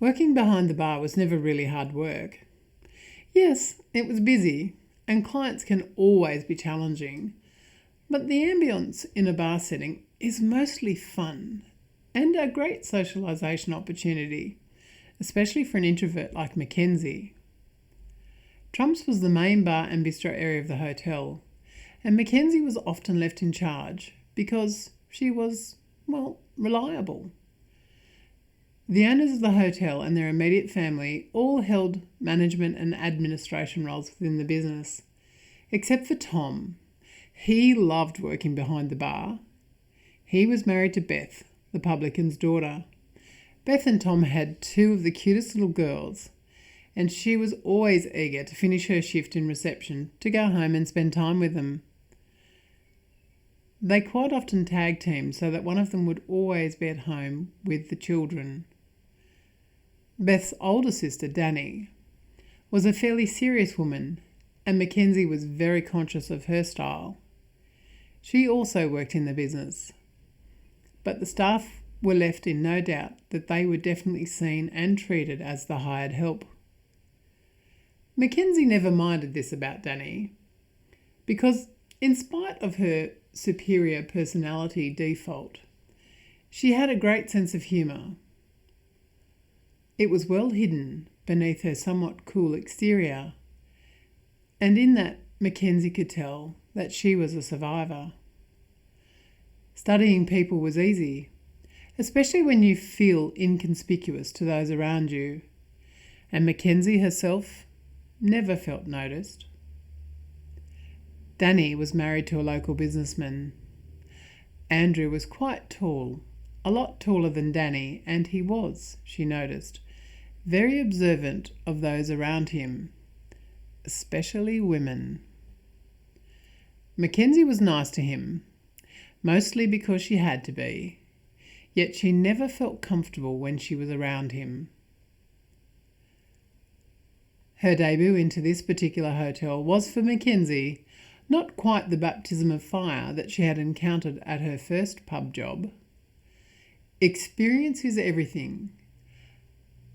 Working behind the bar was never really hard work. Yes, it was busy, and clients can always be challenging, but the ambience in a bar setting is mostly fun and a great socialisation opportunity, especially for an introvert like Mackenzie. Trump's was the main bar and bistro area of the hotel, and Mackenzie was often left in charge because she was, well, reliable. The owners of the hotel and their immediate family all held management and administration roles within the business, except for Tom. He loved working behind the bar. He was married to Beth, the publican's daughter. Beth and Tom had two of the cutest little girls, and she was always eager to finish her shift in reception to go home and spend time with them. They quite often tag teamed so that one of them would always be at home with the children. Beth's older sister, Danny, was a fairly serious woman, and Mackenzie was very conscious of her style. She also worked in the business, but the staff were left in no doubt that they were definitely seen and treated as the hired help. Mackenzie never minded this about Danny, because in spite of her superior personality default, she had a great sense of humour. It was well hidden beneath her somewhat cool exterior, and in that Mackenzie could tell that she was a survivor. Studying people was easy, especially when you feel inconspicuous to those around you, and Mackenzie herself never felt noticed. Danny was married to a local businessman. Andrew was quite tall, a lot taller than Danny, and he was, she noticed, very observant of those around him, especially women. Mackenzie was nice to him, mostly because she had to be, yet she never felt comfortable when she was around him. Her debut into this particular hotel was for Mackenzie not quite the baptism of fire that she had encountered at her first pub job. Experience is everything,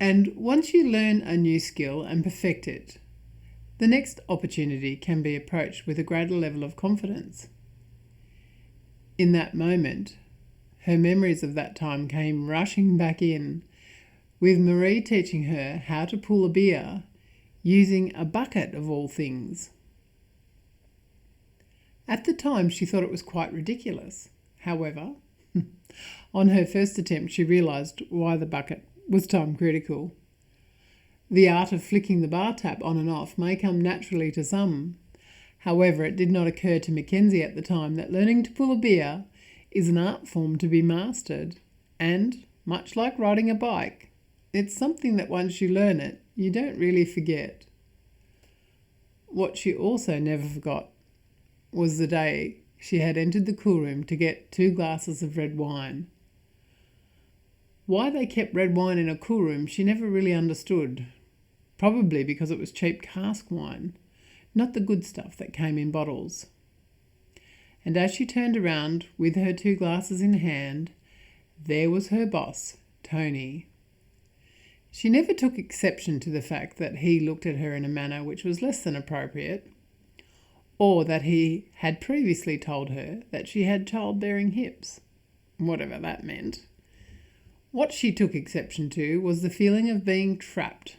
and once you learn a new skill and perfect it, the next opportunity can be approached with a greater level of confidence. In that moment, her memories of that time came rushing back in, with Marie teaching her how to pull a beer using a bucket of all things. At the time, she thought it was quite ridiculous. However, on her first attempt, she realised why the bucket was time critical. The art of flicking the bar tap on and off may come naturally to some. However, it did not occur to Mackenzie at the time that learning to pull a beer is an art form to be mastered, and, much like riding a bike, it's something that once you learn it, you don't really forget. What she also never forgot was the day she had entered the cool room to get 2 glasses of red wine. Why they kept red wine in a cool room she never really understood, probably because it was cheap cask wine, not the good stuff that came in bottles. And as she turned around with her 2 glasses in hand, there was her boss, Tony. She never took exception to the fact that he looked at her in a manner which was less than appropriate, or that he had previously told her that she had childbearing hips, whatever that meant. What she took exception to was the feeling of being trapped.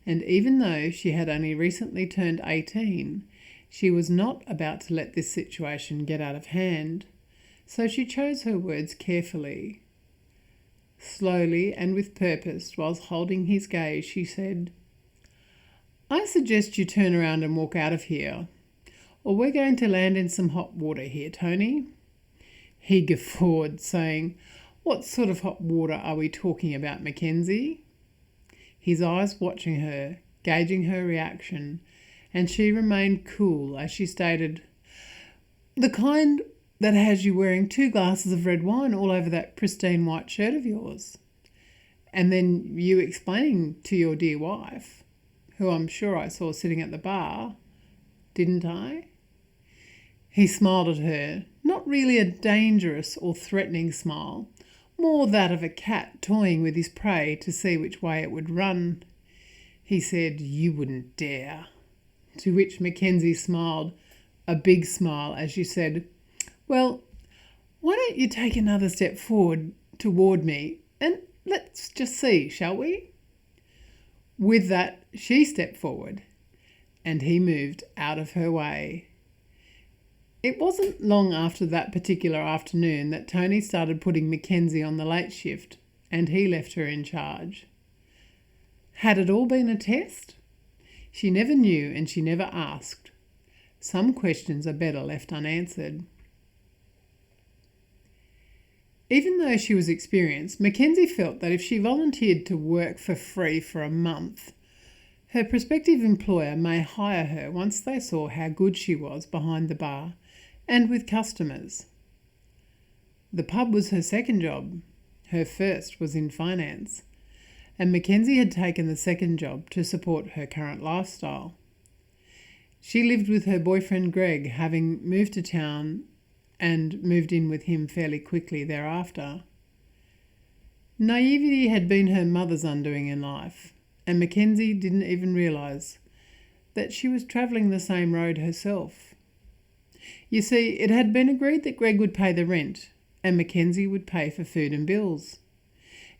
And even though she had only recently turned 18, she was not about to let this situation get out of hand, so she chose her words carefully. Slowly and with purpose, whilst holding his gaze, she said, "I suggest you turn around and walk out of here, or we're going to land in some hot water here, Tony." He guffawed, saying, "What sort of hot water are we talking about, Mackenzie?" His eyes watching her, gauging her reaction, and she remained cool as she stated, "The kind that has you wearing 2 glasses of red wine all over that pristine white shirt of yours. And then you explaining to your dear wife, who I'm sure I saw sitting at the bar, didn't I?" He smiled at her, not really a dangerous or threatening smile, more that of a cat toying with his prey to see which way it would run. He said, "You wouldn't dare." To which Mackenzie smiled, a big smile, as she said, "Well, why don't you take another step forward toward me and let's just see, shall we?" With that, she stepped forward and he moved out of her way. It wasn't long after that particular afternoon that Tony started putting Mackenzie on the late shift and he left her in charge. Had it all been a test? She never knew and she never asked. Some questions are better left unanswered. Even though she was experienced, Mackenzie felt that if she volunteered to work for free for a month, her prospective employer may hire her once they saw how good she was behind the bar and with customers. The pub was her second job. Her first was in finance, and Mackenzie had taken the second job to support her current lifestyle. She lived with her boyfriend Greg, having moved to town and moved in with him fairly quickly thereafter. Naivety had been her mother's undoing in life, and Mackenzie didn't even realise that she was travelling the same road herself. You see, it had been agreed that Greg would pay the rent and Mackenzie would pay for food and bills.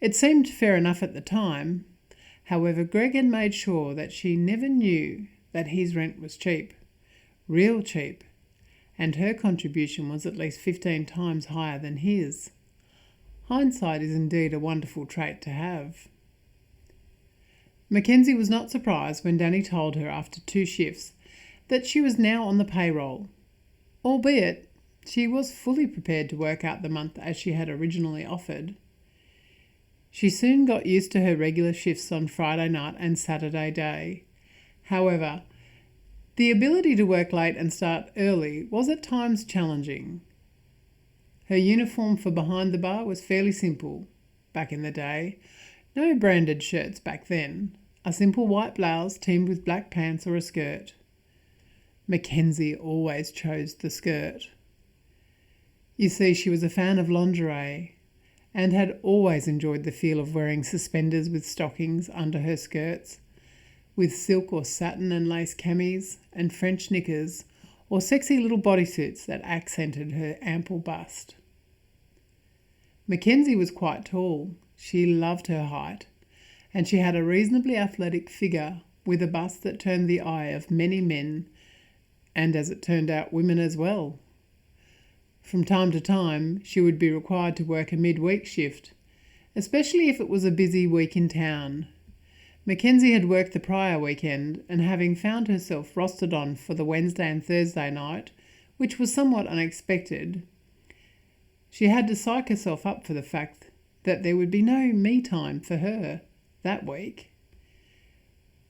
It seemed fair enough at the time. However, Greg had made sure that she never knew that his rent was cheap, real cheap, and her contribution was at least 15 times higher than his. Hindsight is indeed a wonderful trait to have. Mackenzie was not surprised when Danny told her after 2 shifts that she was now on the payroll, albeit she was fully prepared to work out the month as she had originally offered. She soon got used to her regular shifts on Friday night and Saturday day. However, the ability to work late and start early was at times challenging. Her uniform for behind the bar was fairly simple back in the day. No branded shirts back then. A simple white blouse teamed with black pants or a skirt. Mackenzie always chose the skirt. You see, she was a fan of lingerie and had always enjoyed the feel of wearing suspenders with stockings under her skirts, with silk or satin and lace camis and French knickers or sexy little bodysuits that accented her ample bust. Mackenzie was quite tall. She loved her height, and she had a reasonably athletic figure with a bust that turned the eye of many men and, as it turned out, women as well. From time to time, she would be required to work a midweek shift, especially if it was a busy week in town. Mackenzie had worked the prior weekend, and having found herself rostered on for the Wednesday and Thursday night, which was somewhat unexpected, she had to psych herself up for the fact that there would be no me time for her that week.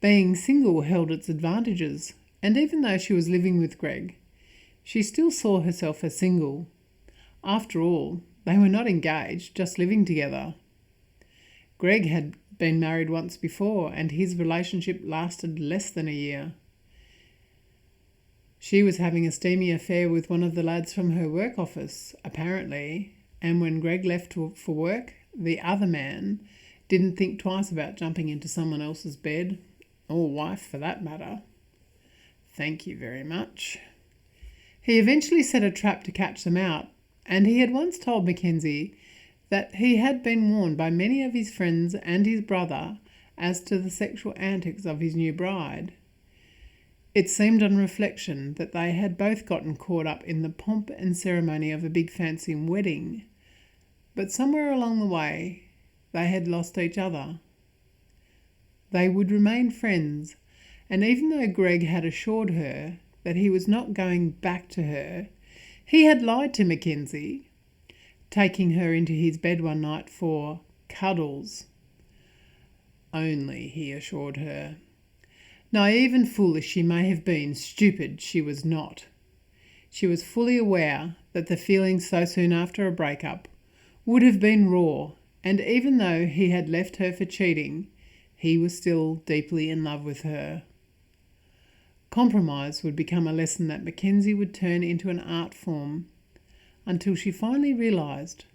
Being single held its advantages, and even though she was living with Greg, she still saw herself as single. After all, they were not engaged, just living together. Greg had been married once before, and his relationship lasted less than a year. She was having a steamy affair with one of the lads from her work office, apparently, and when Greg left for work, the other man didn't think twice about jumping into someone else's bed, or wife for that matter. Thank you very much. He eventually set a trap to catch them out, and he had once told Mackenzie that he had been warned by many of his friends and his brother as to the sexual antics of his new bride. It seemed on reflection that they had both gotten caught up in the pomp and ceremony of a big fancy wedding, but somewhere along the way they had lost each other. They would remain friends, and even though Greg had assured her that he was not going back to her, he had lied to Mackenzie, taking her into his bed one night for cuddles. Only, he assured her. Naive and foolish she may have been, stupid she was not. She was fully aware that the feelings so soon after a breakup would have been raw, and even though he had left her for cheating, he was still deeply in love with her. Compromise would become a lesson that Mackenzie would turn into an art form, until she finally realised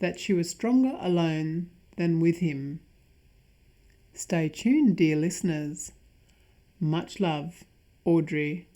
that she was stronger alone than with him. Stay tuned, dear listeners. Much love, Audrey.